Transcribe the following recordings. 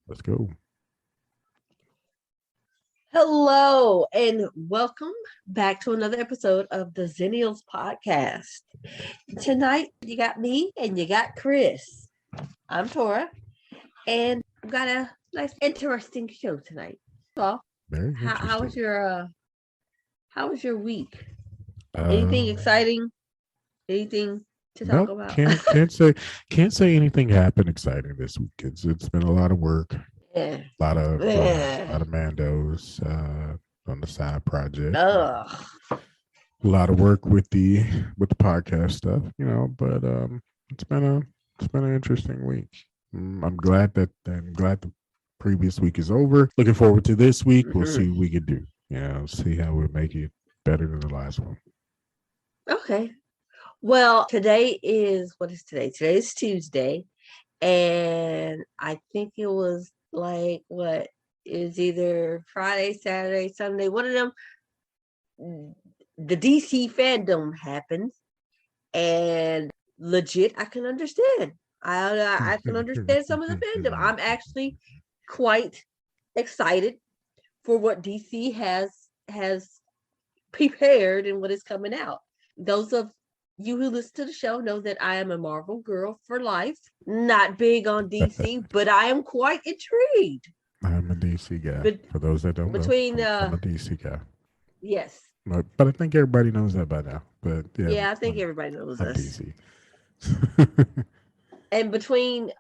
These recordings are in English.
Let's go. Hello and welcome back to another episode of the Xennials podcast. Tonight you got me and you got Chris. I'm Tora, and we've got a nice, interesting show tonight. Well, Very how was interesting. your how was your week? Anything Um, exciting? Anything to talk nope, about? can't say anything happened exciting this week. It's been a lot of work, Yeah. a lot of Mandos on the side project. Ugh. A lot of work with the podcast stuff, but it's been a it's been an interesting week. I'm glad the previous week is over. Looking forward to this week. We'll see what we can do. See how we make it better than the last one. Okay. Well, today is what is today? Today is Tuesday. And I think it was like what is either Friday, Saturday, Sunday, one of them. The DC fandom happened, and legit, I can understand. I can understand some of the fandom. I'm actually quite excited for what DC has prepared and what is coming out. Those of you who listen to the show know that I am a Marvel girl for life. Not big on DC, but I am quite intrigued. I'm a DC guy. But For those that don't know, between I'm a DC guy. yes, But I think everybody knows that by now. But yeah, yeah, I think everybody knows I'm us. DC. And between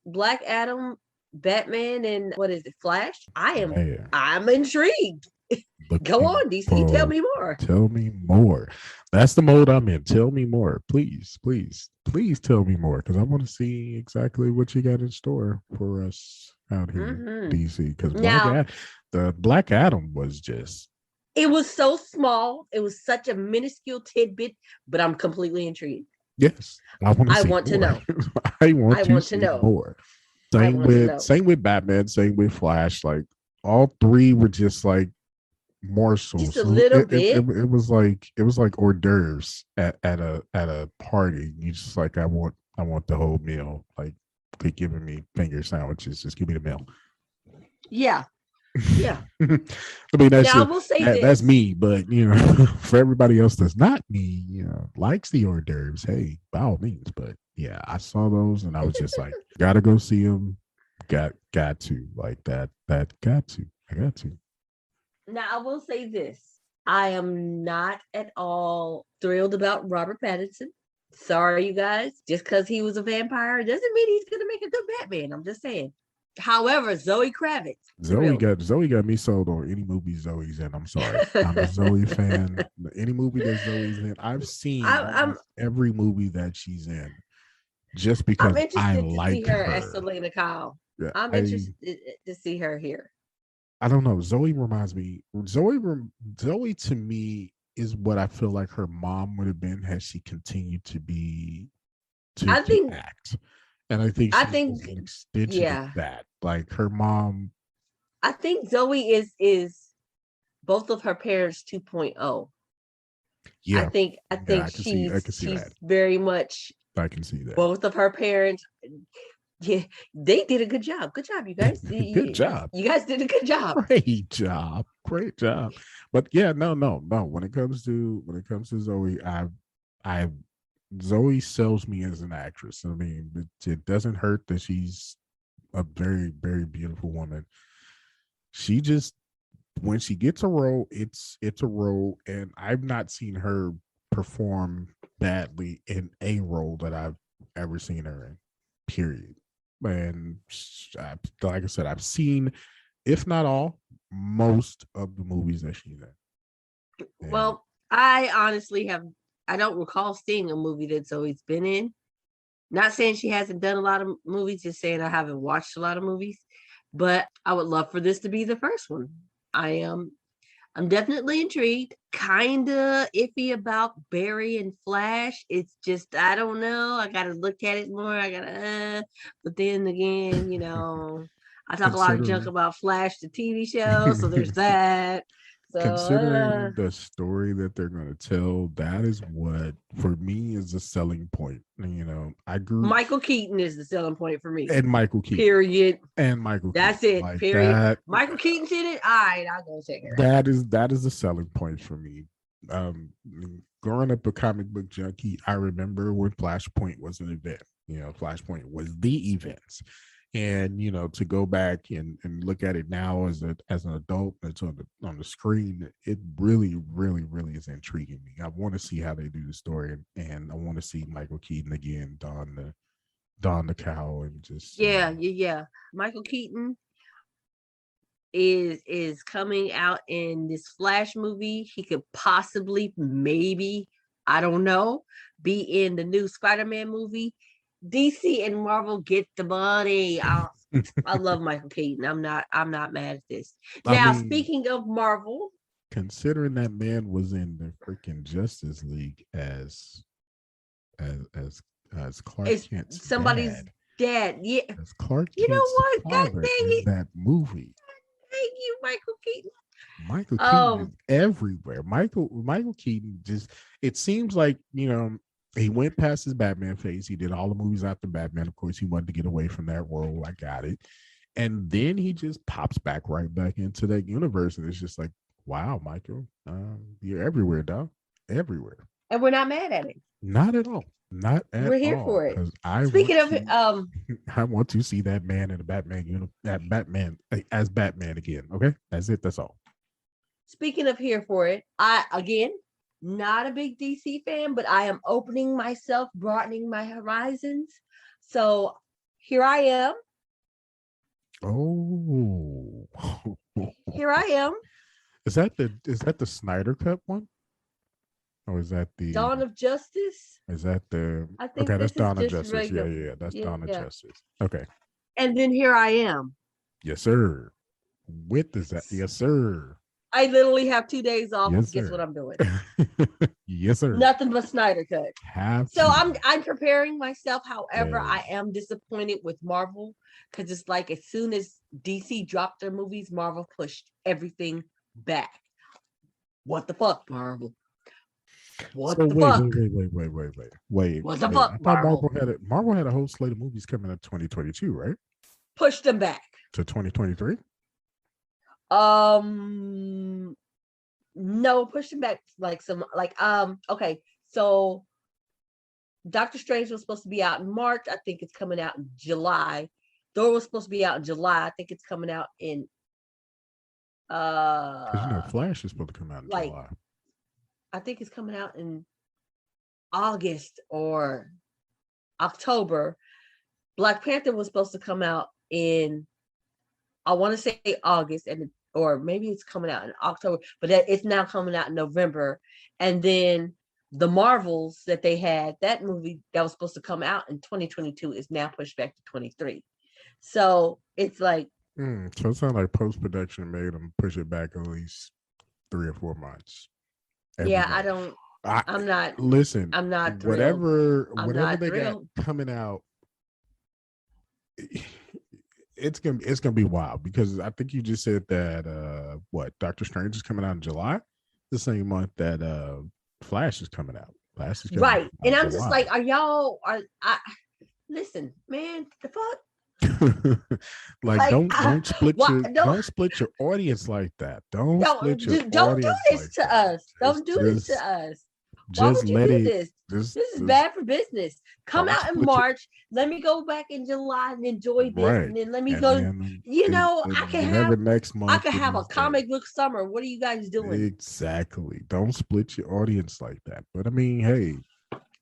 Black Adam, Batman, and what is it, Flash? Man, I'm intrigued. Go looking on, DC, tell for me more. tell me more. That's the mode I'm in. Tell me more, please, please, please. Tell me more because I want to see exactly what you got in store for us out here, Hmm. DC. Because Now, the Black Adam was just it was so small. It was such a minuscule tidbit, but I'm completely intrigued. yes. I want to I see want to more. know. I want I to want to see know. more. I want to know. Same with Batman. Same with Flash. Like all three were just like Just a morsels. little bit. It was like hors d'oeuvres at a party. You just like I want the whole meal. Like they giving me finger sandwiches. Just give me the meal. Yeah. Yeah. I mean Now I will say that's this. me, but for everybody else that's not me, likes the hors d'oeuvres. Hey, by all means. But yeah, I saw those and I was just like, gotta go see them. Got to like that got to I got to. Now I will say this. I am not at all thrilled about Robert Pattinson. Sorry, you guys. Just because he was a vampire doesn't mean he's gonna make a good Batman. I'm just saying. However, Zoe Kravitz thrilled me. Zoe got me sold on any movie Zoe's in. I'm sorry. I'm a Zoe fan. Any movie that Zoe's in, I've seen I'm almost every movie that she's in just I'm because I interested to see like her as her. Selena Kyle. Yeah, I'm interested to see her here. I don't know. Zoe reminds me. Zoe to me is what I feel like her mom would have been had she continued to be I to think act. And I think I she's just an think extension of yeah. that. Like her mom, I think Zoe is both of her parents 2.0. yeah, I yeah, think I can see she's that. very much I can see that. both of her parents. Yeah, they did a good job. Good job, you guys. Good job. You guys did a good job. Great job. Great job. But yeah, no. When it comes to Zoe, I Zoe sells me as an actress. I mean, it doesn't hurt that she's a very, very beautiful woman. She just when she gets a role, it's a role, and I've not seen her perform badly in a role that I've ever seen her in. Period. And like I said, I've seen, if not all, most of the movies that she's in. And Well, I honestly have. I don't recall seeing a movie that Zoe's been in. Not saying she hasn't done a lot of movies, just saying I haven't watched a lot of movies. But I would love for this to be the first one. I am I'm definitely intrigued. Kinda iffy about Barry and Flash. It's just I don't know. I gotta look at it more. I gotta, but then again, I talk a lot of junk considering about Flash, the TV show. So there's that. So considering the story that they're going to tell, that is what for me is a selling point. I grew Michael Keaton is the selling point for me. and Michael Keaton Period. and Michael That's Keaton it. like Period. that. Michael Keaton's in it. All right, I'll go check it out. That is the selling point for me. Um, Growing up a comic book junkie, I remember when Flashpoint was an event. Flashpoint was the events. And to go back and look at it now as an adult that's on the screen, it really, really, really is intriguing me. I want to see how they do the story, and I want to see Michael Keaton again don the cowl and just Yeah. Michael Keaton is coming out in this Flash movie. He could possibly, maybe, I don't know, be in the new Spider-Man movie. DC and Marvel, get the money. I love Michael Keaton. I'm not mad at this. I Now, mean, speaking of Marvel, considering that man was in the freaking Justice League as as as Clark it's Kent's somebody's dad, dad. Yeah. as Clark You know Kent's what? God dang father in it. that movie. Thank you, Michael Keaton. Michael Keaton is everywhere. Michael Keaton just, it seems like, he went past his Batman phase. He did all the movies after Batman. Of course, he wanted to get away from that role. I got it. And then he just pops right back into that universe. And it's just like, wow, Michael, you're everywhere, dog. Everywhere. And we're not mad at it. Not at all. Not at We're here all. for it. Because I Speaking want of to, I want to see that man in the that Batman as Batman again. Okay, that's it. That's all. speaking of here for it, I again not a big DC fan, but I am opening myself, broadening my horizons. So here I am. Oh, Here I am. is that the Snyder Cut one, or Dawn of Justice. is that the I think okay? That's this is Dawn of just Justice. Yeah, regular. yeah, that's Dawn of Yeah. Justice. Okay, And then here I am. yes, sir. With is that? Yes, sir. I literally have 2 days off. Yes, Guess what sir. I'm doing? Yes, sir. Nothing but Snyder Cut. Have So to. I'm preparing myself. However, Yes. I am disappointed with Marvel because it's like as soon as DC dropped their movies, Marvel pushed everything back. What the fuck, Marvel? What So the wait, fuck? wait, wait, wait, wait, wait, wait, wait, What the wait. fuck, I thought Marvel? Marvel had a whole slate of movies coming in 2022, right? Push them back. To 2023. No, push them back like some okay. So Doctor Strange was supposed to be out in March. I think it's coming out in July. Thor was supposed to be out in July. I think it's coming out in Because Flash is supposed to come out in like July. I think it's coming out in August or October. Black Panther was supposed to come out in, I want to say August, or maybe it's coming out in October, but it's now coming out in November. And then the Marvels that they had, that movie that was supposed to come out in 2022 is now pushed back to 23. So it's like, So it sounds like post production made them push it back at least 3 or 4 months. yeah, Month. I'm not Listen. I'm not thrilled. Whatever they thrilled. got coming out, it's gonna be wild because I think you just said that Doctor Strange is coming out in July, the same month that Flash is coming out. Flash is coming Right. out And in I'm just like, July. listen, man, the fuck? Like don't split don't split your audience like that. Don't split your don't do audience this like to that. us. Don't do this to us. Why Just would you let do it. this? Just This is bad for business. Come don't out in split your March. Let me go back in July and enjoy this, right, and then let me and go. then I can whatever next month have a is there. comic book summer. What are you guys doing? Exactly. Don't split your audience like that. But I mean, hey,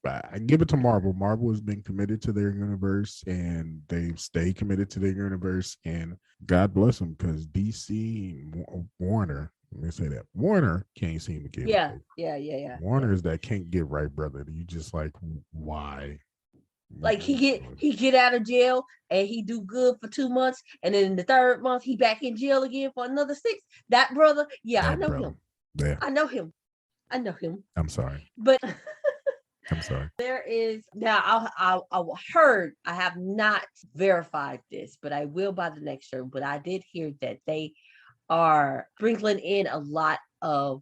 I give it to Marvel. Marvel has been committed to their universe, and they've stayed committed to their universe. And God bless them, because DC, Warner. Let me say that Warner can't seem to get Yeah, right. yeah. Warner is that can't get right, brother. You just like, why? Like he get out of jail and he do good for 2 months, and then in the third month he back in jail again for another 6. That brother, yeah, I know him. Yeah, I know him. I'm sorry. But I'm sorry. there is now. I heard. I have not verified this, but I will by the next show. But I did hear that they are sprinkling in a lot of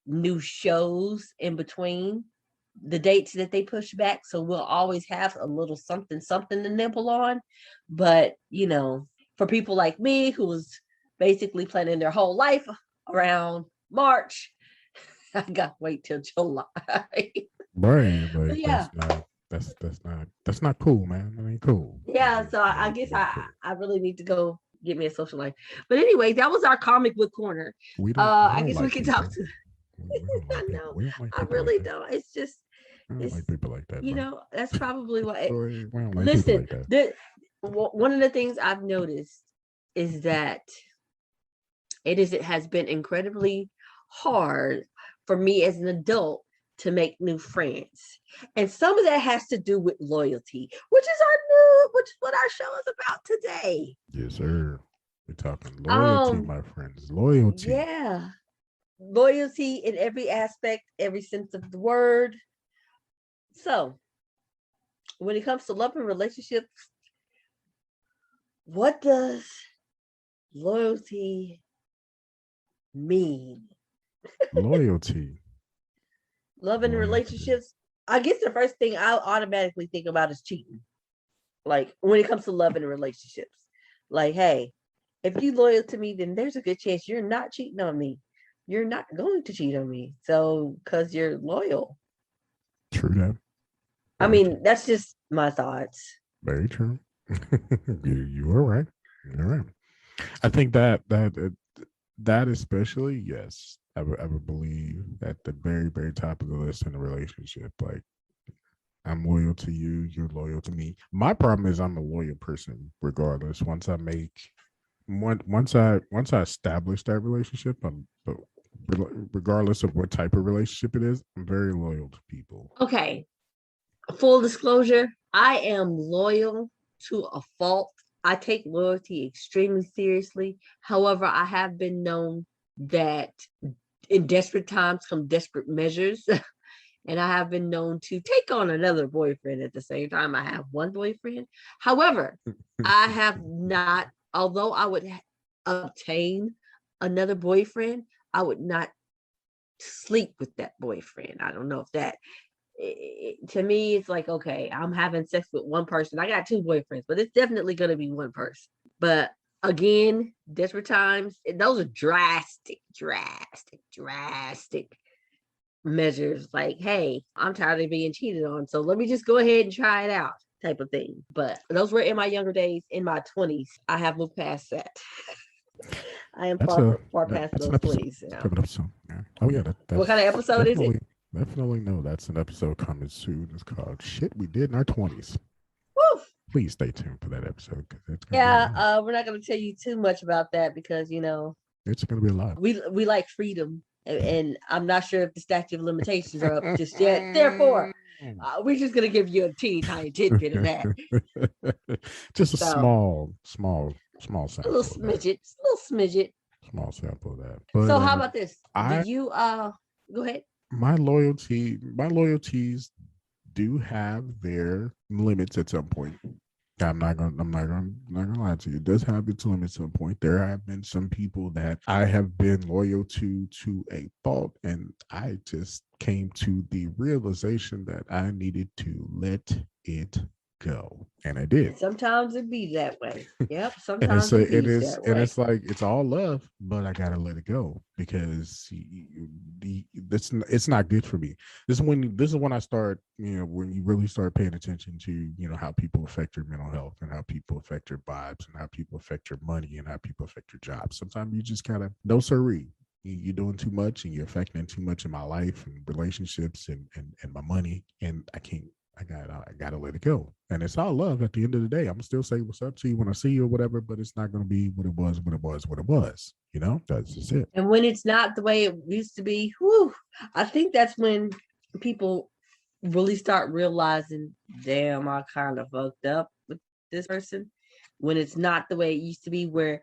new shows in between the dates that they push back. So we'll always have a little something to nibble on. But, for people like me who was basically planning their whole life around March, I got to wait till July. Right. But Like yeah, that's not cool, man. That ain't cool. yeah. So I guess It ain't cool. I really need to go get me a social life. But anyway, that was our comic book corner. We I don't guess we like can talk people. to. We don't I like people. know. We don't like I people like really that. don't. It's just I don't it's like people like that, bro. that's probably why. We don't like people Listen, like that. one of the things I've noticed is that it has been incredibly hard for me as an adult to make new friends. And some of that has to do with loyalty, which is what our show is about today. Yes, sir. We're talking loyalty, Um, my friends. Loyalty. yeah. Loyalty in every aspect, every sense of the word. So when it comes to love and relationships, what does loyalty mean? Loyalty. Love and Loyalty. relationships, I guess the first thing I'll automatically think about is cheating. Like when it comes to love and relationships, like, hey, if you loyal to me, then there's a good chance you're not cheating on me. You're not going to cheat on me. So, because you're loyal. True that. I Very true. mean, that's just my thoughts. Very true. You are right. You're right. I think that especially, yes, I would believe at the very top of the list in a relationship. Like I'm loyal to you, you're loyal to me. My problem is I'm a loyal person regardless. Once I establish that relationship, regardless of what type of relationship it is, I'm very loyal to people. Okay, full disclosure, I am loyal to a fault. I take loyalty extremely seriously. However, I have been known that in desperate times come desperate measures. And I have been known to take on another boyfriend at the same time. I have one boyfriend. However, I have not, although I would obtain another boyfriend, I would not sleep with that boyfriend. I don't know if that, to me, it's like, okay, I'm having sex with one person. I got two boyfriends, but it's definitely going to be one person. But again, desperate times, those are drastic measures. Like, hey, I'm tired of being cheated on, so let me just go ahead and try it out, type of thing. But those were in my younger days. In my 20s, I have moved past that. I am far past That's an those episode. 20s It's a now. different episode. Yeah. Oh yeah, What kind of that's episode is it? definitely no. That's an episode coming soon. It's called "Shit We Did in Our 20s." Woo! Please stay tuned for that episode because it's gonna be a Yeah, lot. we're not going to tell you too much about that because It's gonna be a lot. we like freedom, and I'm not sure if the statute of limitations are up just yet. Therefore, we're just going to give you a teeny tiny tidbit of that. Just a So small a little sample of that. smidget, a little smidget. Small sample of that. But So how about this? Do I you go ahead? my loyalties do have their limits at some point. I'm not gonna lie to you. It does have its limits at some point. There have been some people that I have been loyal to a fault, and I just came to the realization that I needed to let it go, and I did. And sometimes it be that way. Yep, And sometimes it be that and way. it's like it's all love, but I gotta let it go because it's not good for me. This is when I start, when you really start paying attention to how people affect your mental health and how people affect your vibes and how people affect your money and how people affect your job. Sometimes you just kind of no siree. You're doing too much and you're affecting too much in my life and relationships and my money, and I gotta let it go. And it's all love at the end of the day. I'm gonna still say what's up to you when I see you or whatever, but it's not gonna be what it was, what it was. That's just it. And when it's not the way it used to be, whew, I think that's when people really start realizing, damn, I kind of fucked up with this person. When it's not the way it used to be, where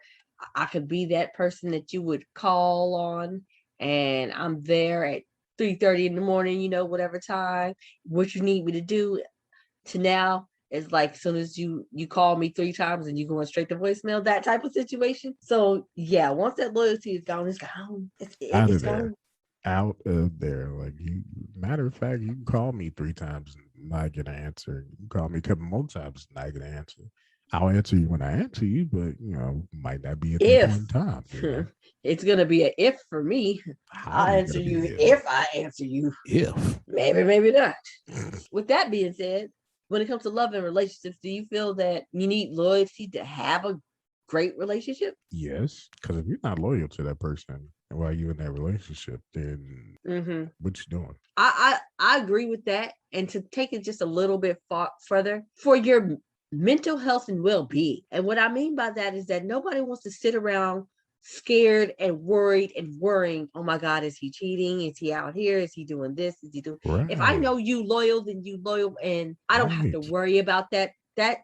I could be that person that you would call on, and I'm there at 3:30 in the morning, whatever time, what you need me to do. To now, It's like as soon as you call me 3 times and you going straight to voicemail, that type of situation. So yeah, once that loyalty is gone, it's gone. Out of It's there. gone. Out of there. Like you matter of fact, you can call me 3 times and not get an answer. You can call me a couple more times and not get an answer. I'll answer you when I answer you, but might not be at that point If in time. it's gonna be an if for me, How I'll is it answer gonna be you if? if I answer you. If. Maybe, maybe not. With that being said, when it comes to love and relationships, do you feel that you need loyalty to have a great relationship? Yes. Because if you're not loyal to that person while you're in that relationship, then Mm-hmm. what you doing? I agree with that. And to take it just a little bit further, for your mental health and well-being. And what I mean by that is that nobody wants to sit around scared and worried and worrying, oh my God, is he cheating? Is he out here? Is he doing this? Is he doing if I Right. know you loyal, then you loyal and I don't have to Right. worry about that. That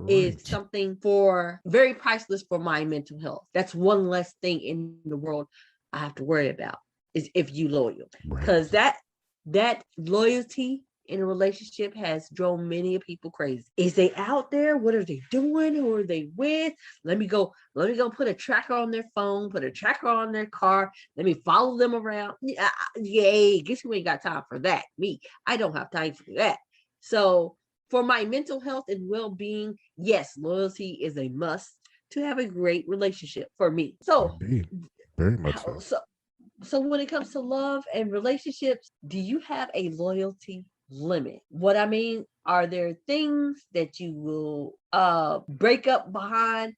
is Right. something for very priceless for my mental health. That's one less thing in the world I have to worry about is if you loyal. Because Right. that loyalty in a relationship has drove many people crazy. Is they out there? What are they doing? Who are they with? Let me go put a tracker on their phone, put a tracker on their car. Let me follow them around. Yay, guess who ain't got time for that? Me. I don't have time for that. So for my mental health and well-being, yes, loyalty is a must to have a great relationship for me. So Indeed. Very much how so. so when it comes to love and relationships, do you have a loyalty limit? What I mean, are there things that you will break up behind,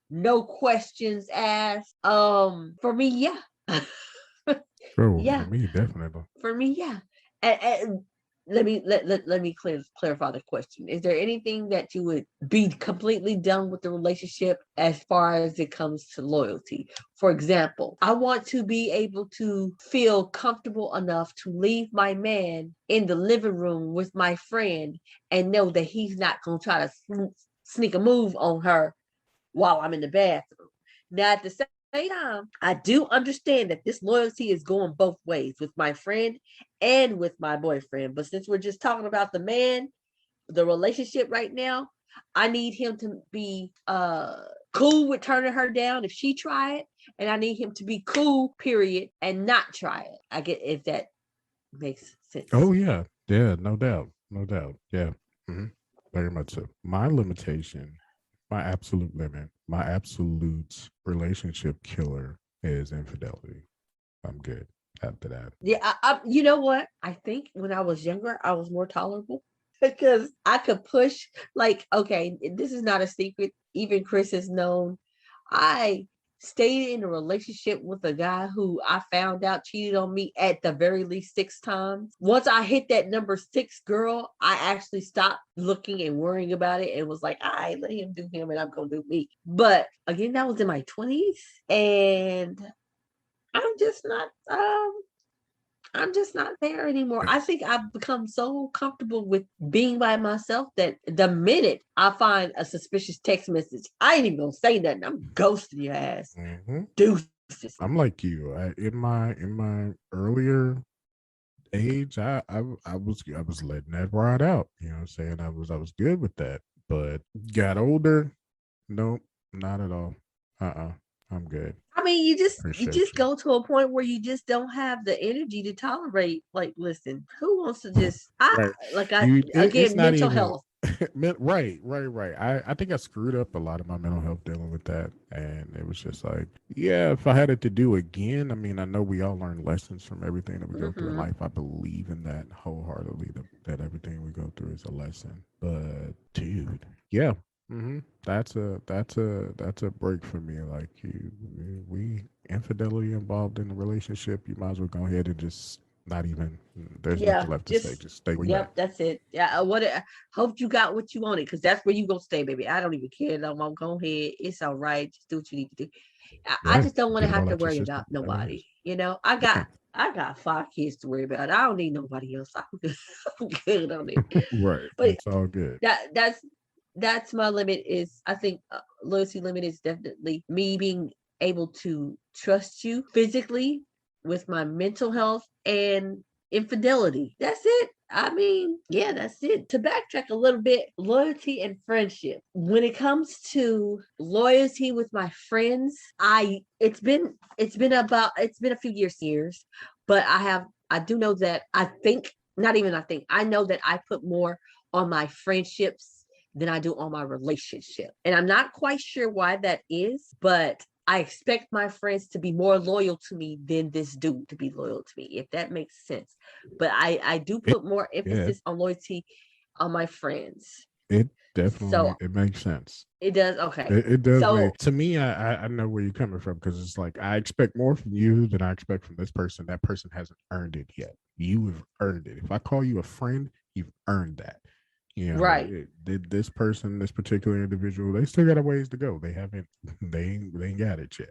no questions asked? For me, yeah. Oh, for Yeah, me, definitely. for me, yeah. And let me clarify the question. Is there anything that you would be completely done with the relationship as far as it comes to loyalty? For example, I want to be able to feel comfortable enough to leave my man in the living room with my friend and know that he's not going to try to sneak a move on her while I'm in the bathroom. Now, at the same time, I do understand that this loyalty is going both ways with my friend and with my boyfriend. But since we're just talking about the man, the relationship right now, I need him to be cool with turning her down if she try it, and I need him to be cool, period, and not try it. I get if that makes sense. Oh yeah. Yeah, no doubt. No doubt. Yeah. hmm Very much so. My limitation, my absolute limit, my absolute relationship killer is infidelity. I'm good after that. Yeah, you know what? I think when I was younger, I was more tolerable because I could push. Like, okay, this is not a secret. Even Chris has known. I stayed in a relationship with a guy who I found out cheated on me at the very least 6 times. Once I hit that number 6 girl, I actually stopped looking and worrying about it and was like, I let him do him and I'm gonna do me. But again, that was in my 20s, and I'm just not I'm just not there anymore. I think I've become so comfortable with being by myself that the minute I find a suspicious text message, I ain't even gonna say nothing. I'm ghosting your ass. hmm Deuces. I'm like you. In my earlier age, I was letting that ride out. You know what I'm saying? I was good with that. But got older, nope, not at all. I'm good. I mean, you Appreciate just you. go to a point where you just don't have the energy to tolerate. Like, listen, who wants to just I Right. like I It's again not mental even health. right. I think I screwed up a lot of my mental health dealing with that. And it was just like, yeah, if I had it to do again, I mean, I know we all learn lessons from everything that we go through in Hmm. life. I believe in that wholeheartedly, that everything we go through is a lesson. But dude, yeah. That's a break for me. Like we infidelity involved in a relationship, you might as well go ahead and just not even. There's Yeah, nothing left to say. just Just stay where you yep, at. that's it. Yeah, what I hope you got what you wanted because that's where you gonna stay, baby. I don't even care no more. Go ahead, it's all right. Just do what you need to do. I Right. just don't want to Get it have all to out your worry system. about Whatever it nobody. is. You know, Yeah. I got 5 kids to worry about. I don't need nobody else. I'm good, I'm good on it. Right. But It's all good. that's my limit. Is I think loyalty limit is definitely me being able to trust you physically with my mental health and infidelity. That's it. I mean, yeah, that's it. To backtrack a little bit, loyalty and friendship. When it comes to loyalty with my friends, it's been a few years, but I do know that I know that I put more on my friendships than I do on my relationship. And I'm not quite sure why that is, but I expect my friends to be more loyal to me than this dude to be loyal to me, if that makes sense. But I do It, put more yeah, emphasis on loyalty on my friends. it definitely So it makes sense. it does. Okay. It does So make to me. I know where you're coming from because it's like I expect more from you than I expect from this person. That person hasn't earned it yet. You have earned it. If I call you a friend, you've earned that. You know, right. did this person, this particular individual, they still got a ways to go. They haven't, they ain't got it yet.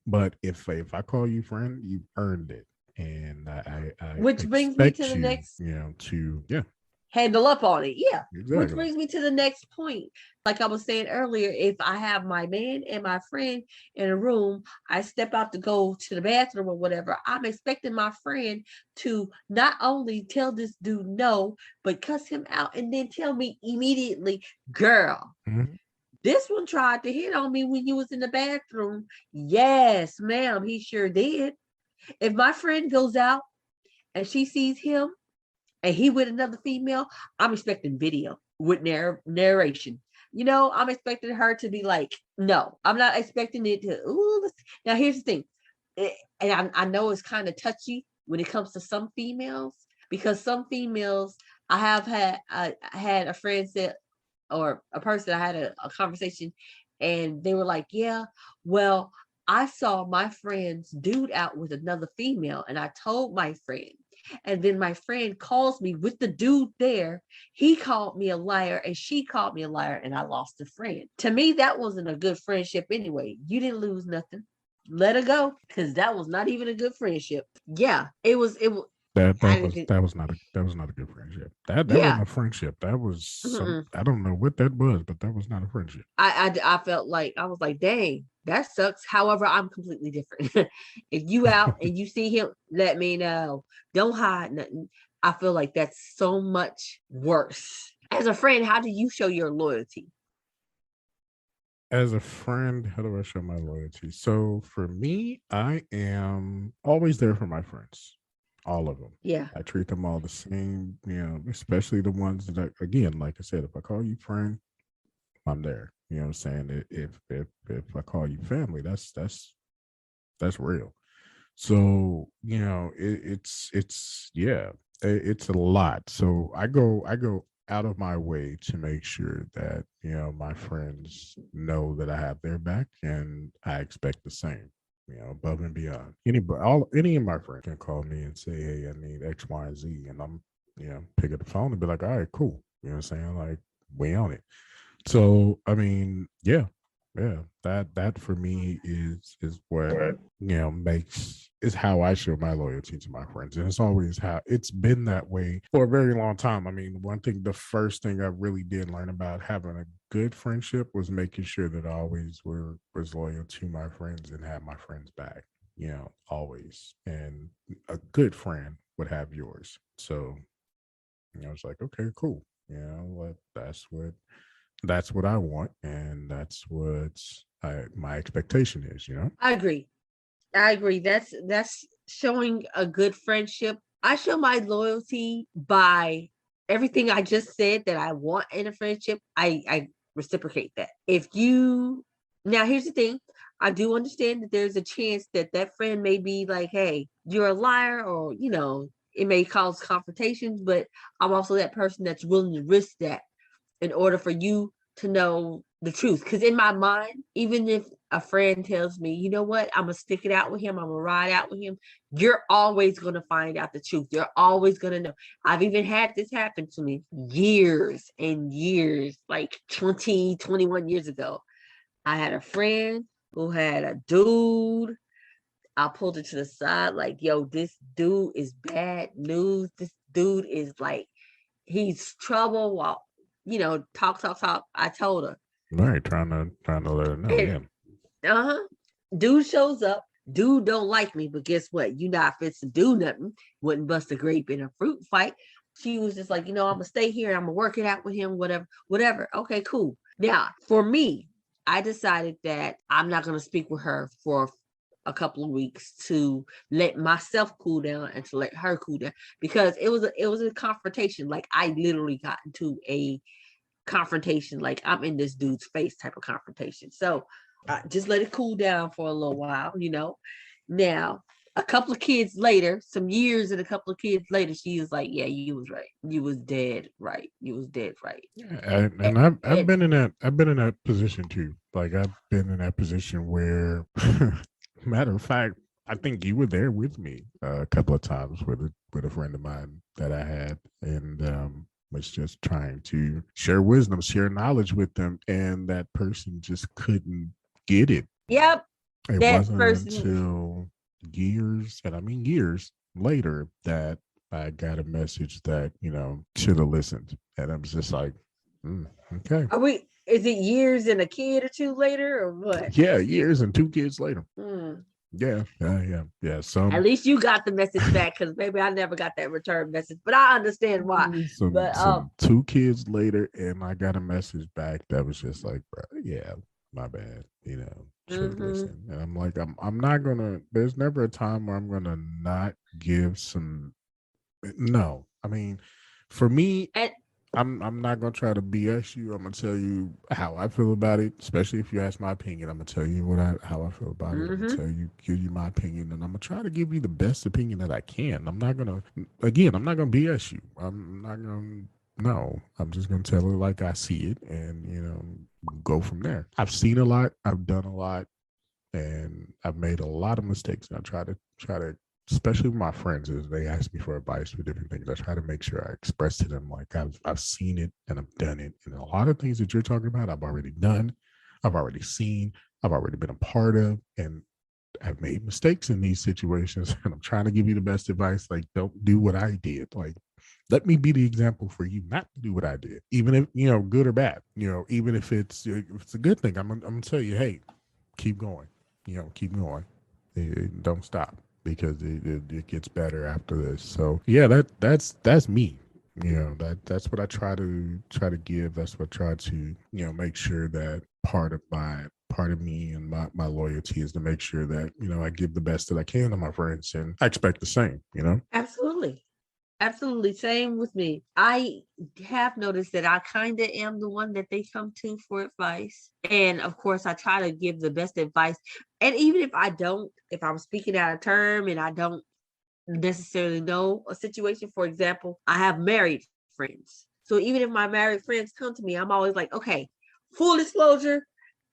But if I call you friend, you've earned it, and I Which brings me to expect the you, next you know, to yeah, handle up on it. Yeah. Which exactly. brings me to the next point. Like I was saying earlier, if I have my man and my friend in a room, I step out to go to the bathroom or whatever, I'm expecting my friend to not only tell this dude no, but cuss him out and then tell me immediately, girl, Mhm. this one tried to hit on me when you was in the bathroom. Yes, ma'am, he sure did. If my friend goes out and she sees him and he with another female, I'm expecting video with narration. You know, I'm expecting her to be like, no, I'm not expecting it to. Ooh, now here's the thing, and I know it's kind of touchy when it comes to some females because some females I had a friend said or a person I had a conversation, and they were like, yeah, well, I saw my friend's dude out with another female, and I told my friend. And then my friend calls me with the dude there. He called me a liar and she called me a liar, and I lost a friend. To me, that wasn't a good friendship anyway. You didn't lose nothing. Let her go because that was not even a good friendship. Yeah, it was. I didn't think. That was not a good friendship. That Yeah. wasn't a friendship. That was some Mm-mm. I don't know what that was, but that was not a friendship. I felt like I was like, dang, that sucks. However, I'm completely different. If you out and you see him, let me know. Don't hide nothing. I feel like that's so much worse. As a friend, how do you show your loyalty? As a friend, how do I show my loyalty? So for me, I am always there for my friends, all of them. Yeah. I treat them all the same, you know, especially the ones that, again, like I said, if I call you friend, I'm there. You know what I'm saying? If I call you family, that's real. So you know, it's yeah, it's a lot. So I go out of my way to make sure that you know my friends know that I have their back, and I expect the same. You know, above and beyond. Any of my friends can call me and say, "Hey, I need X, Y, and Z," and I'm you know pick up the phone and be like, "All right, cool." You know what I'm saying? Like we on it. So I mean, yeah, yeah. That for me is what you know makes is how I show my loyalty to my friends, and it's always how it's been that way for a very long time. I mean, one thing, the first thing I really did learn about having a good friendship was making sure that I always was loyal to my friends and have my friends back. You know, always, and a good friend would have yours. So you know, it's like okay, cool. You know, that's what I want, and that's what my expectation is. You know, I agree. I agree. That's showing a good friendship. I show my loyalty by everything I just said that I want in a friendship. I reciprocate that. If you now here's the thing, I do understand that there's a chance that that friend may be like, "Hey, you're a liar," or it may cause confrontations. But I'm also that person that's willing to risk that in order for you to know the truth. Because in my mind, even if a friend tells me, you know what, I'm gonna stick it out with him, I'm gonna ride out with him, you're always gonna find out the truth. You're always gonna know. I've even had this happen to me years and years, like 20, 21 years ago. I had a friend who had a dude. I pulled it to the side, like, yo, this dude is bad news. This dude is like, he's trouble. While talk. I told her, right? Trying to let her know. and Yeah, uh-huh, dude shows up. Dude don't like me, but guess what? You not fit to do nothing. Wouldn't bust a grape in a fruit fight. She was just like, I'm gonna stay here. I'm gonna work it out with him. Whatever, whatever. Okay, cool. Now, for me, I decided that I'm not gonna speak with her for a couple of weeks to let myself cool down and to let her cool down, because it was a confrontation. Like, I literally got into a confrontation, like I'm in this dude's face type of confrontation. So just let it cool down for a little while. Now, a couple of kids later, some years and a couple of kids later, she was like, "Yeah, you was right. You was dead right. You was dead right." Yeah, And, and I've and been in that position too. Like I've been in that position where, matter of fact, I think you were there with me a couple of times with a friend of mine that I had, and was just trying to share wisdom, share knowledge with them, and that person just couldn't get it. yep, It that wasn't person. until years, and I mean years later, that I got a message that should have listened, and I was just like, mm, okay, Are we? Is it years and a kid or two later, or what? yeah, years and two kids later, Hmm. yeah, yeah. At least you got the message back, because maybe I never got that return message, but I understand why. some But two kids later, and I got a message back that was just like, bro, yeah, my bad, should have mm-hmm. listened. And I'm like, I'm not gonna. There's never a time where I'm gonna not give some. No, I mean, for me, And I'm not gonna try to BS you. I'm gonna tell you how I feel about it. Especially if you ask my opinion, I'm gonna tell you how I feel about it. I'm gonna mm-hmm. tell you, give you my opinion, and I'm gonna try to give you the best opinion that I can. Again, I'm not gonna BS you. I'm not gonna. No, I'm just gonna tell it like I see it, and go from there. I've seen a lot. I've done a lot, and I've made a lot of mistakes. And I try to, especially with my friends, as they ask me for advice for different things, I try to make sure I express to them like I've seen it and I've done it, and a lot of things that you're talking about, I've already done, I've already seen, I've already been a part of, and I've made mistakes in these situations, and I'm trying to give you the best advice. Like, don't do what I did. Like, let me be the example for you not to do what I did, even if good or bad. Even if it's a good thing, I'm gonna tell you, hey, keep going. Keep going. Don't stop, because it gets better after this. So yeah, that's me. That's what I try to give. That's what I try to make sure that part of me and my loyalty is to make sure that I give the best that I can to my friends, and I expect the same. Absolutely. Absolutely. Same with me. I have noticed that I kind of am the one that they come to for advice. And of course, I try to give the best advice. And even if I don't, if I'm speaking out of term and I don't necessarily know a situation, for example, I have married friends. So even if my married friends come to me, I'm always like, okay, full disclosure,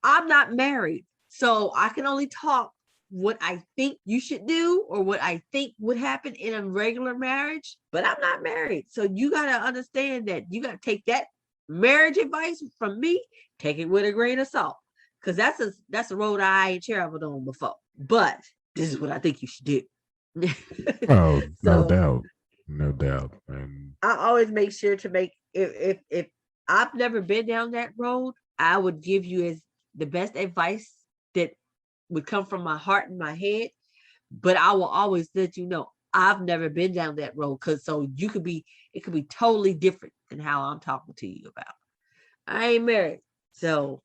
I'm not married. So I can only talk what I think you should do or what I think would happen in a regular marriage, but I'm not married. So you got to understand that you got to take that marriage advice from me, take it with a grain of salt. Cause that's a road I ain't traveled on before. But this is what I think you should do. Oh, no So doubt, no doubt, and I always make sure to make, if I've never been down that road, I would give you as the best advice that would come from my heart and my head. But I will always let you know I've never been down that road, because so it could be totally different than how I'm talking to you about. I ain't married. So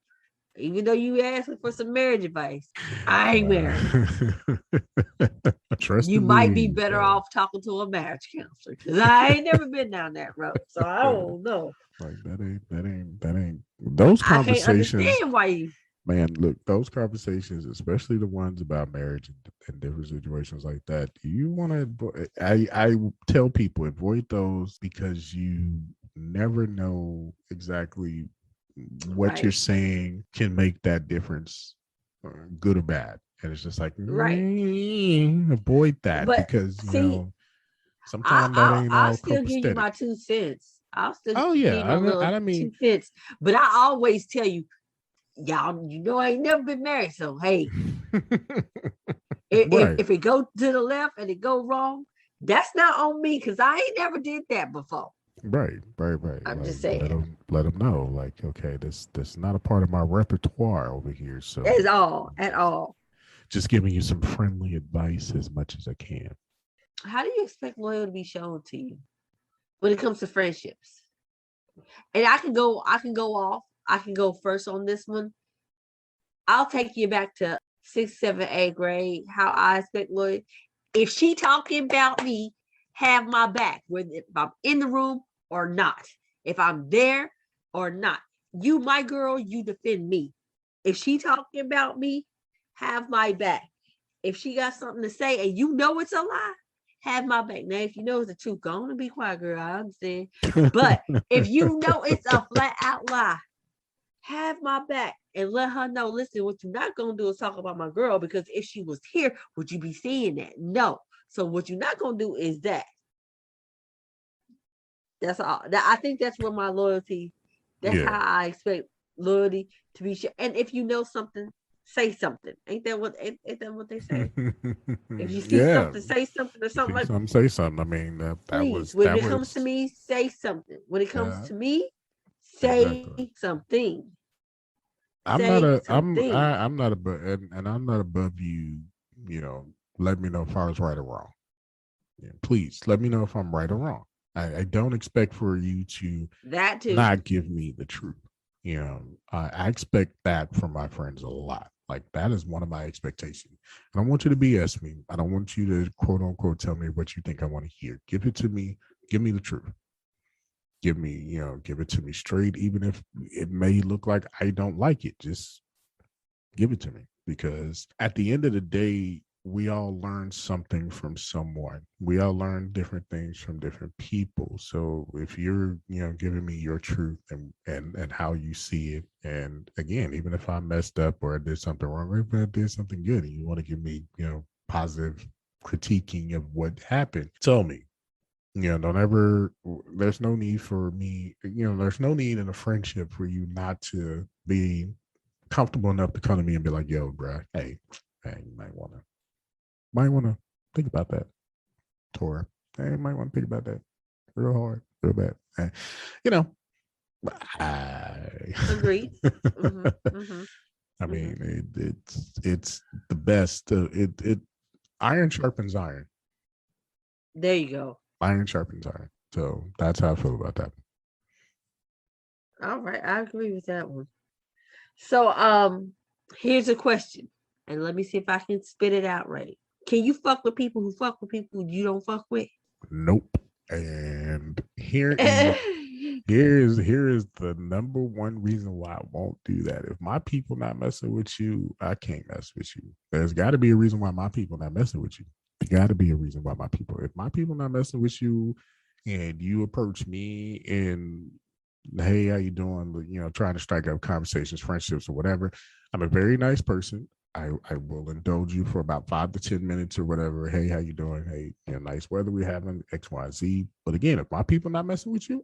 even though you asked me for some marriage advice, I ain't married. trust You and might be believe, better man. off talking to a marriage counselor, because I ain't never been down that road. So I don't know. Like that ain't those I can't conversations, understand why you. man. Look, those conversations, especially the ones about marriage and different situations like that, you want to. I tell people, avoid those, because you never know exactly what you're Right, saying can make that difference, good or bad. And it's just like, right. avoid that, But because see, sometimes that ain't I'll all still give you copacetic. my 2 cents. I'll still Oh give you yeah, my little I two mean, cents. But I always tell you, y'all, I ain't never been married. So hey, right, if it go to the left and it go wrong, that's not on me, because I ain't never did that before. right. I'm Like, just saying. let them know, like, okay, this not a part of my repertoire over here. So That's all at all. just giving you some friendly advice as much as I can. How do you expect loyalty to be shown to you when it comes to friendships? And I can go off. I can go first on this one. I'll take you back to sixth, seventh, eighth grade. How I expect loyalty. If she talking about me, have my back, whether if I'm in the room or not. If I'm there or not. You, my girl, you defend me. If she talking about me, have my back. If she got something to say and you know it's a lie, have my back. Now, if you know it's the truth, go on and be quiet, girl. I understand. But if you know it's a flat out lie, have my back and let her know, listen, what you're not going to do is talk about my girl, because if she was here, would you be seeing that? No. So what you're not going to do is that. That's all. I think that's where my loyalty, that's Yeah. how I expect loyalty to be shared. And if you know something, say something. Ain't that what they say? If you see Yeah. something, say something or something See like, some say something. I mean, please. When that it comes to was me, say something. When it comes uh, to me, exactly. say something. I'm not Say a something. I'm not above, and I'm not above you. You know, let me know if I was right or wrong. Yeah, please let me know if I'm right or wrong. I don't expect for you to That too. not give me the truth. You know, I expect that from my friends a lot. Like that is one of my expectations. I don't want you to BS me. I don't want you to quote unquote tell me what you think I want to hear. Give it to me. Give me the truth. Give me, give it to me straight, even if it may look like I don't like it. Just give it to me, because at the end of the day, we all learn something from someone. We all learn different things from different people. So if you're, giving me your truth and how you see it, and again, even if I messed up or I did something wrong, or if I did something good, and you want to give me, positive critiquing of what happened, tell me. Don't ever, there's no need for me, there's no need in a friendship for you not to be comfortable enough to come to me and be like, yo, bro, hey, you might wanna think about that, Tora. Hey, you might want to think about that real hard, real bad. Hey, you know, I, Agreed. Mm-hmm. Mm-hmm. I Mm-hmm. mean, it's the best. It iron sharpens iron. There you go. Iron sharpens iron. So that's how I feel about that. All right. I agree with that one. So here's a question. And let me see if I can spit it out right. Can you fuck with people who fuck with people you don't fuck with? Nope. And here is the number one reason why I won't do that. If my people not messing with you, I can't mess with you. There's got to be a reason why my people not messing with you. There got to be a reason why my people. If my people not messing with you, and you approach me and hey, how you doing? Trying to strike up conversations, friendships, or whatever. I'm a very nice person. I will indulge you for about 5 to 10 minutes or whatever. Hey, how you doing? Hey, nice weather we having, X, Y, Z. But again, if my people not messing with you,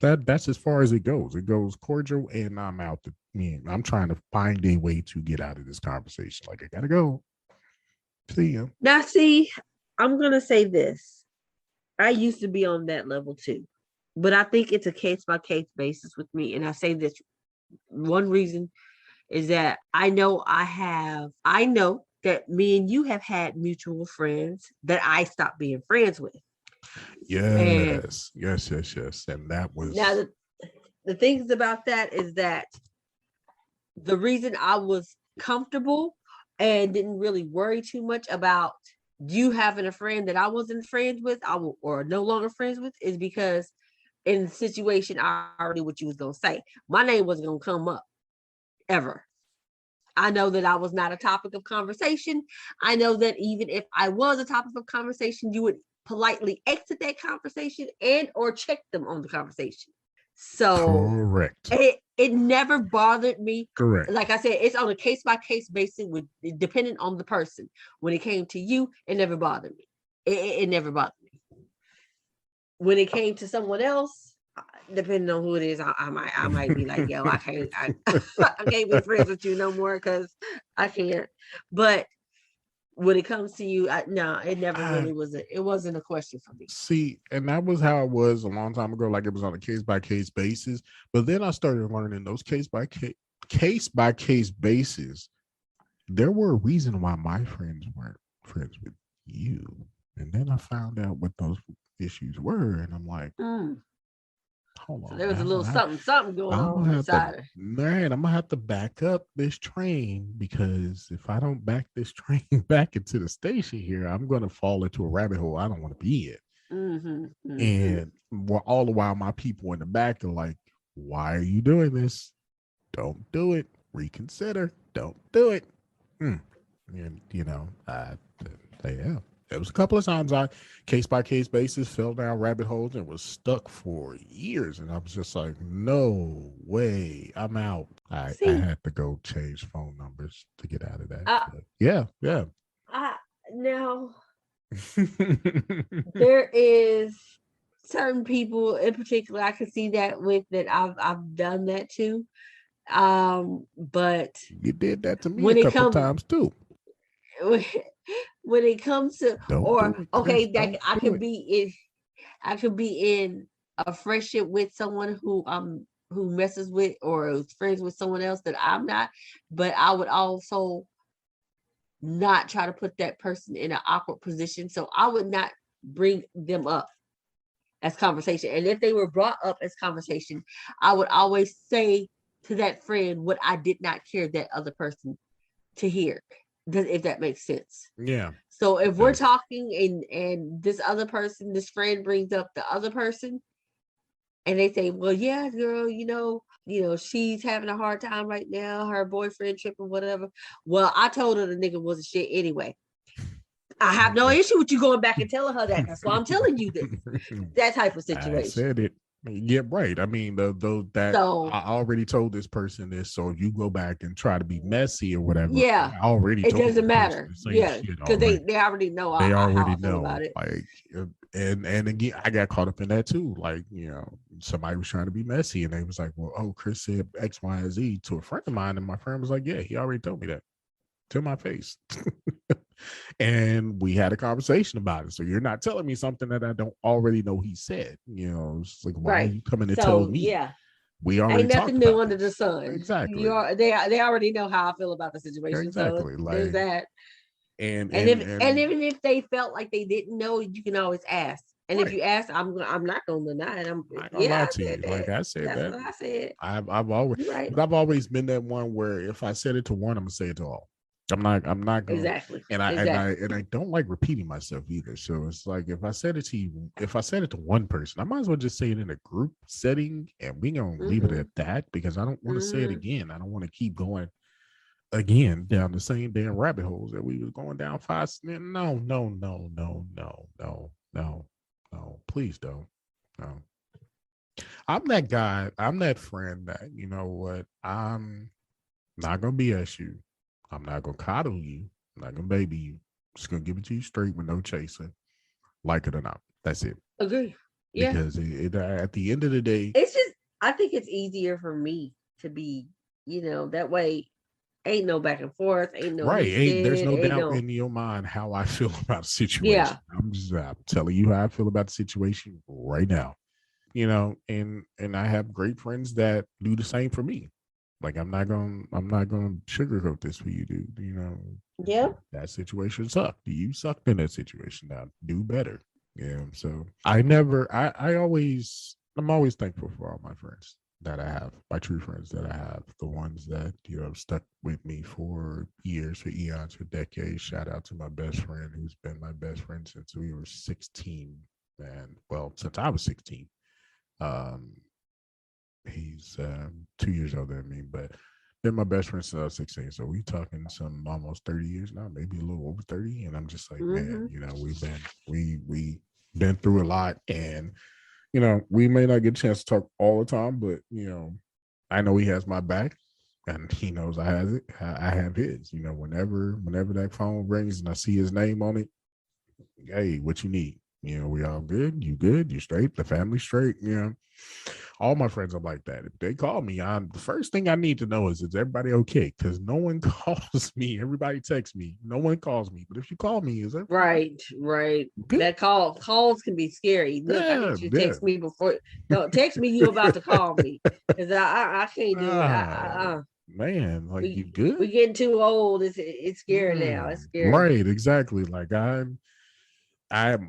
that's as far as it goes. It goes cordial, and I'm out. I'm trying to find a way to get out of this conversation. Like I gotta go. See you. Now, see, I'm going to say this. I used to be on that level too. But I think it's a case by case basis with me. And I say this one reason is that I know that me and you have had mutual friends that I stopped being friends with. And Yes, yes, yes, yes. And that now was the things about that is that the reason I was comfortable and didn't really worry too much about you having a friend that I wasn't friends with, or no longer friends with, is because in the situation I already knew what you was gonna say. My name wasn't gonna come up ever. I know that I was not a topic of conversation. I know that even if I was a topic of conversation, you would politely exit that conversation and or check them on the conversation. So correct. it never bothered me. Correct. Like I said, it's on a case by case basis, with depending on the person. When it came to you, it never bothered me. It never bothered me. When it came to someone else, depending on who it is, I might be like, yo, I can't be friends with you no more because I can't. But when it comes to you, no, it never I really it wasn't a question for me. see, and that was how it was a long time ago. Like it was on a case by case basis. But then I started learning those case by case basis. there were a reason why my friends weren't friends with you. And then I found out what those issues were, and I'm like, Mm. hold So there on was a now. little something going I'm on gonna have to, inside her. man, I'm gonna have to back up this train, because if I don't back this train back into the station here, I'm gonna fall into a rabbit hole I don't want to be in. Mm-hmm. Mm-hmm. And all the while, my people in the back are like, why are you doing this? Don't do it. Reconsider. Don't do it. Hmm. And, yeah, it was a couple of times I, case by case basis, fell down rabbit holes and was stuck for years. And I was just like, no way, I'm out. I See, had to go change phone numbers to get out of that. uh, But yeah, yeah. I now there is certain people in particular I can see that with that I've done that too. But You did that to me a when it couple comes times too. when it comes to, Don't or do it, Chris. okay, that Don't I do could it. be in, I could be in a friendship with someone who messes with or is friends with someone else that I'm not, but I would also not try to put that person in an awkward position. So I would not bring them up as conversation. And if they were brought up as conversation, I would always say to that friend what I did not care that other person to hear, if that makes sense. Yeah, So it if we're does. talking and this other person, this friend brings up the other person and they say, well, yeah, girl, she's having a hard time right now, her boyfriend tripping, whatever. Well, I told her the nigga was a shit anyway. I have no issue with you going back and telling her that. That's why I'm telling you this. That type of I situation. said it. Yeah, right. I mean, though that So I already told this person this, so if you go back and try to be messy or whatever, yeah, I already it told doesn't the person matter. the same Yeah, shit because they already. they already know They how already I feel know, about it. like, and again, I got caught up in that too. Like, somebody was trying to be messy, and they was like, "Well, oh, Chris said X, Y, and Z to a friend of mine," and my friend was like, "Yeah, he already told me that to my face." And we had a conversation about it. So you're not telling me something that I don't already know he said. It's like, why are Right. you coming to tell So me? yeah, We ain't already nothing talked new about under the this. sun. Exactly. They already know how I feel about the situation. So Exactly. there's Like, that. and And and if and and even if they felt like they didn't know, you can always ask. And if right. you ask, I'm not gonna deny it. I'm not gonna Yeah, lie I to said you. Like that. I said That's that. what I said. I've always, You're right. but I've always been that one where if I said it to one, I'm gonna say it to all. I'm not gonna, Exactly. and I Exactly. don't like repeating myself either. So it's like, if I said it to you, if I said it to one person, I might as well just say it in a group setting, and we gonna leave it Mm-hmm. at that, because I don't want to say it Mm-hmm. again. I don't want to keep going again down the same damn rabbit holes that we was going down five. No, no, no, no, no, no, no, no. Please don't. No. I'm that guy. I'm that friend that, you know what? I'm not gonna BS you. I'm not gonna coddle you. I'm not gonna baby you. Just gonna give it to you straight with no chaser, like it or not. That's it. Agree. Yeah. Because at the end of the day, It's just I think it's easier for me to be, that way ain't no back and forth, ain't no right? he Ain't There's said, no ain't doubt no in your mind how I feel about a situation. yeah. I'm telling you how I feel about the situation right now. And I have great friends that do the same for me. Like, I'm not gonna sugarcoat this for you, dude. Yeah. That situation sucked. You sucked in that situation. Now do better. Yeah. So I'm always thankful for all my friends that I have, my true friends that I have, the ones that stuck with me for years, for eons, for decades. Shout out to my best friend, who's been my best friend since we were 16, and well, since I was 16. um, he's 2 years older than me, but been my best friend since I was 16. So we talking some almost 30 years now, maybe a little over 30. And I'm just like, man, Mm-hmm. we been through a lot, and we may not get a chance to talk all the time, but I know he has my back, and he knows I have it. I have his. Whenever that phone rings and I see his name on it, hey, what you need? We all good. You good? You straight? The family straight? All my friends are like that. If they call me, the first thing I need to know is everybody okay? Because no one calls me. Everybody texts me. No one calls me. But if you call me, is everything Right, right. good? That calls can be scary. Look, I Yeah, need you to yeah. text me before. Don't text me. You about to call me because I can't do it. Ah, man, like you We good? getting too old. It's scary now. It's scary. Right, exactly. Like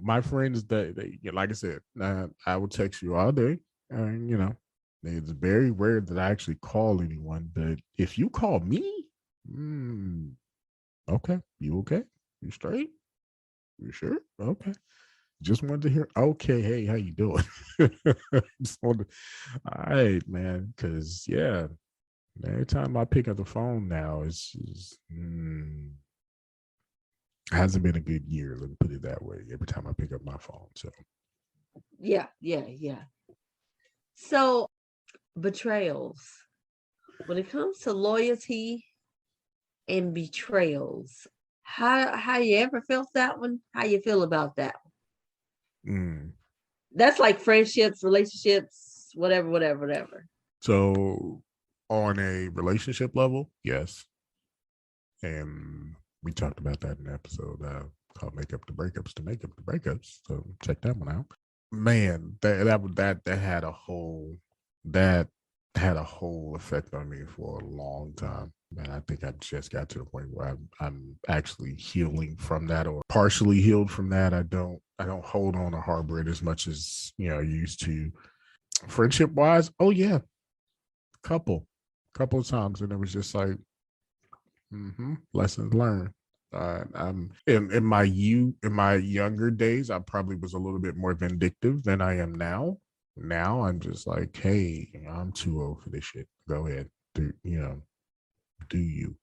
my friends that like I said, I will text you all day, and it's very rare that I actually call anyone. But if you call me, mm, okay, you okay? You straight? You sure? Okay. Just wanted to hear. Okay, hey, how you doing? Just wanted, all right, man. Because yeah, every time I pick up the phone now, hasn't been a good year. Let me put it that way. Every time I pick up my phone, so Yeah, yeah, yeah. So betrayals. When it comes to loyalty and betrayals, how you ever felt that one? How you feel about that one? mm. That's like friendships, relationships, whatever, whatever, whatever. So on a relationship level, yes, and we talked about that in the episode called "Make Up the Breakups" to make up the breakups. So check that one out. Man, that had a whole that had a whole effect on me for a long time. And I think I just got to the point where I'm actually healing from that, or partially healed from that. I don't hold on to harbor it as much as I used to. Friendship wise, oh yeah, couple couple of times, and it was just like lessons learned. I'm in my younger days, I probably was a little bit more vindictive than I am now. Now I'm just like, hey, I'm too old for this shit. Go ahead, do you?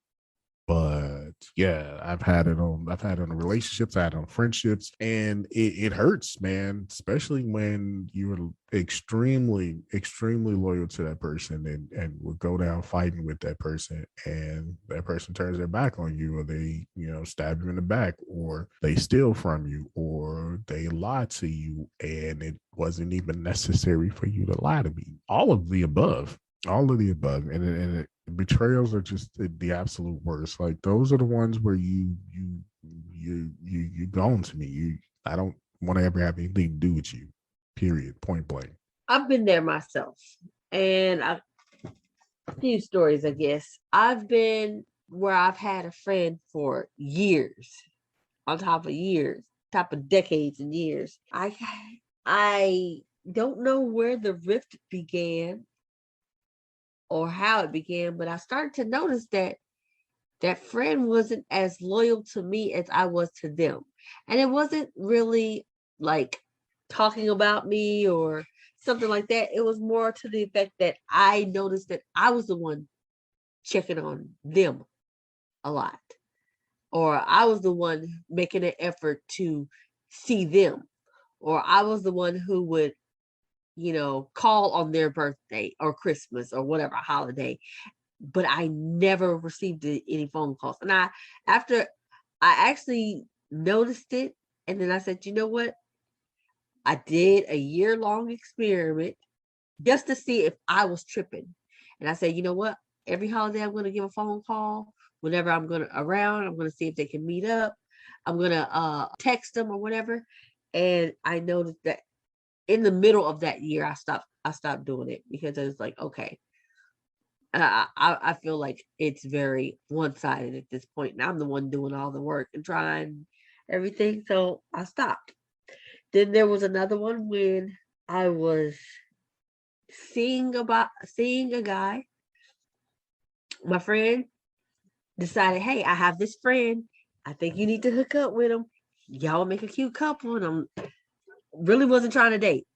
But yeah, I've had it on relationships, I had it on friendships, and it hurts, man, especially when you're extremely loyal to that person, and will go down fighting with that person, and that person turns their back on you, or they stab you in the back, or they steal from you, or they lie to you, and it wasn't even necessary for you to lie to me. All of the above, and betrayals are just the absolute worst. Like those are the ones where you gone to me. I don't want to ever have anything to do with you. Period. Point blank. I've been there myself, and a few stories, I guess. I've been where I've had a friend for years, on top of years, top of decades and years. I don't know where the rift began or how it began, but I started to notice that that friend wasn't as loyal to me as I was to them. And it wasn't really like talking about me or something like that. It was more to the effect that I noticed that I was the one checking on them a lot, or I was the one making an effort to see them, or I was the one who would, call on their birthday or Christmas or whatever holiday, but I never received any phone calls. And after I actually noticed it, and then I said, you know what? I did a year-long experiment just to see if I was tripping. And I said, you know what? Every holiday I'm going to give a phone call. Whenever I'm going to around, I'm going to see if they can meet up. I'm going to text them or whatever. And I noticed that in the middle of that year, I stopped doing it because I was like, okay, I feel like it's very one sided at this point, and I'm the one doing all the work and trying everything. So I stopped. Then there was another one when I was seeing a guy. My friend decided, hey, I have this friend. I think you need to hook up with him. Y'all make a cute couple, and I'm really wasn't trying to date,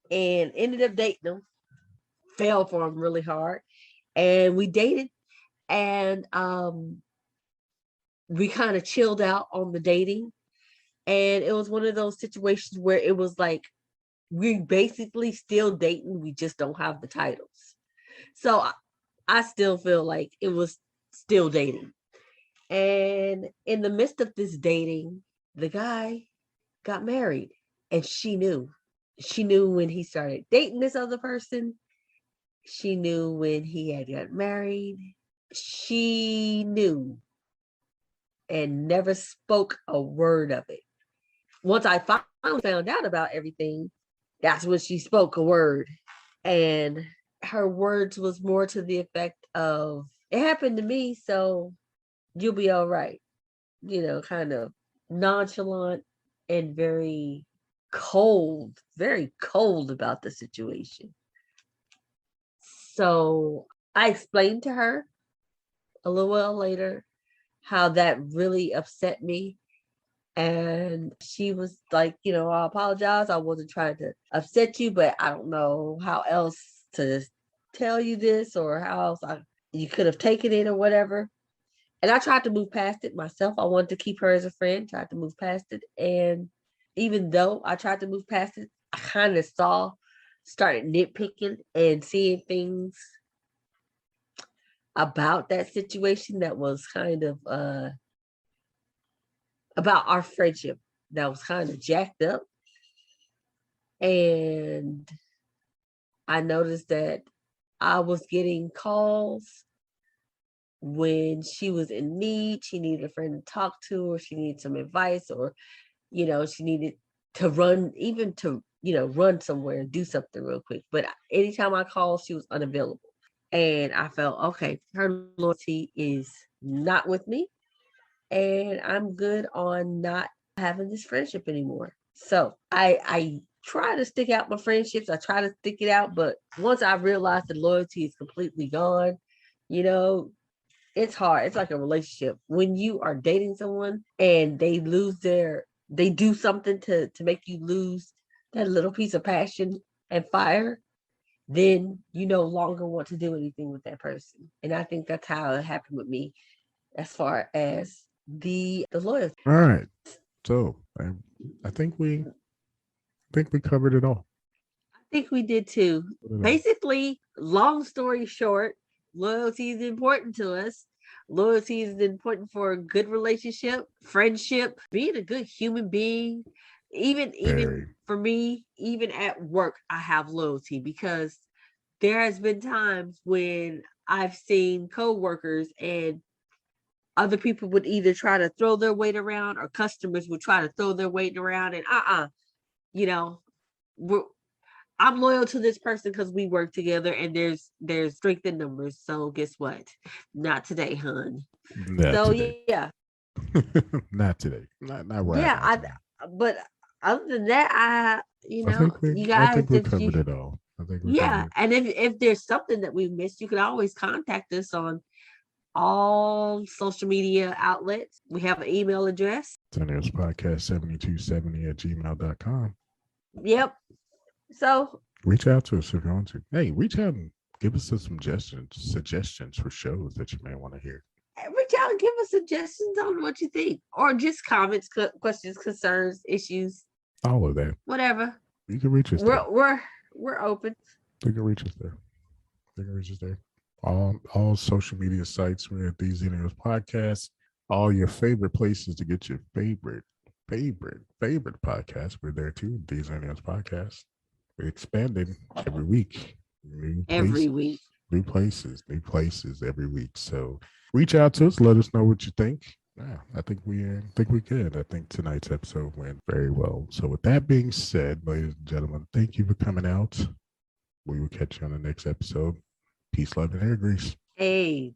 and ended up dating him. Fell for him really hard, and we dated, and we kind of chilled out on the dating. And it was one of those situations where it was like we basically still dating, we just don't have the titles. So I still feel like it was still dating. And in the midst of this dating, the guy got married, and she knew. She knew when he started dating this other person. She knew when he had got married. She knew and never spoke a word of it. Once I finally found out about everything, that's when she spoke a word. And her words was more to the effect of it happened to me, so you'll be all right. Kind of nonchalant and very cold about the situation. So I explained to her a little while later how that really upset me. And she was like, I apologize. I wasn't trying to upset you, but I don't know how else to tell you this or how else you could have taken it or whatever. And I tried to move past it myself. I wanted to keep her as a friend, tried to move past it. And even though I tried to move past it, I kind of started nitpicking and seeing things about that situation that was kind of about our friendship that was kind of jacked up. And I noticed that I was getting calls when she was in need. She needed a friend to talk to, or she needed some advice, or, she needed to run, even to, run somewhere and do something real quick. But anytime I called, she was unavailable. And I felt, okay, her loyalty is not with me. And I'm good on not having this friendship anymore. So I try to stick out my friendships. I try to stick it out, but once I realize the loyalty is completely gone, you know, it's hard. It's like a relationship. When you are dating someone and they do something to make you lose that little piece of passion and fire, then you no longer want to do anything with that person. And I think that's how it happened with me as far as the loyalty. All right. So I think we covered it all. I think we did too. Covered it all. Basically, long story short, loyalty is important to us. Loyalty is important for a good relationship, friendship, being a good human being. Even Very. for me, even at work, I have loyalty because there has been times when I've seen coworkers and other people would either try to throw their weight around or customers would try to throw their weight around and you know, we're I'm loyal to this person because we work together and there's strength in numbers. So guess what? Not today, hun. Not So today. yeah. Not today. Not where I'm Yeah, at today. but other than that, I think we you I guys, think we if you covered it all. I think we yeah, covered and if there's something that we missed, you can always contact us on all social media outlets. We have an email address. Xennials Podcast 7270 at gmail.com. Yep. So Reach out to us if you want to. Hey, reach out and give us some suggestions for shows that you may want to hear. reach out and give us suggestions on what you think, or just comments, questions, concerns, issues, All of that. whatever. You can reach us there. We're open. You can reach us there. You can reach us there. All social media sites. We're at These Xennials Podcast. All your favorite places to get your favorite podcast. We're there too. These Xennials Podcast. We're expanding every week. New Every places, week. new places every week. So reach out to us. Let us know what you think. Yeah, I think we good. I think tonight's episode went very well. So with that being said, ladies and gentlemen, thank you for coming out. We will catch you on the next episode. Peace, love, and hair grease. Hey,